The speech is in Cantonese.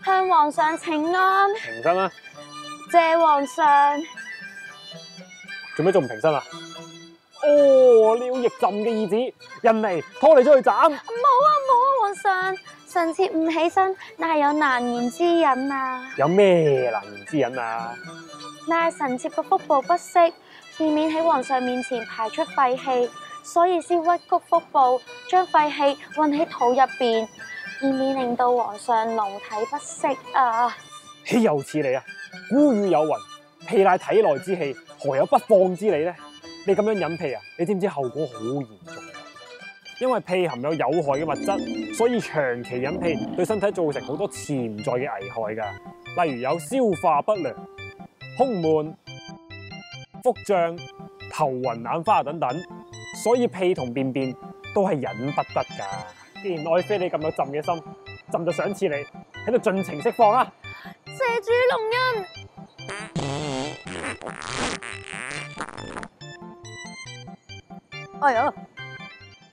向皇上請安。平身啦！謝皇上。做咩仲唔平身啊？哦，你要逆朕嘅意旨，人嚟拖你出去斬。冇啊，皇上，臣妾唔起身，乃有難言之隱啊。有咩難言之隱啊？乃係臣妾個腹部不適，以免喺皇上面前排出廢氣，所以先屈曲腹部，將廢氣運喺肚入邊，以免令到皇上龍體不適啊！豈有此理啊！古語有云：屁乃體內之氣，何有不放之理呢？你咁樣飲屁啊！你知唔知後果好嚴重？因為屁含有有害嘅物質，所以長期飲屁對身體造成好多潛在嘅危害㗎。例如有消化不良、胸悶、腹脹、頭暈眼花等等。所以屁同便便都係忍不得㗎。既然愛妃你咁有朕嘅心，朕就賞賜你喺度盡情釋放啦！謝主隆恩。哎呀！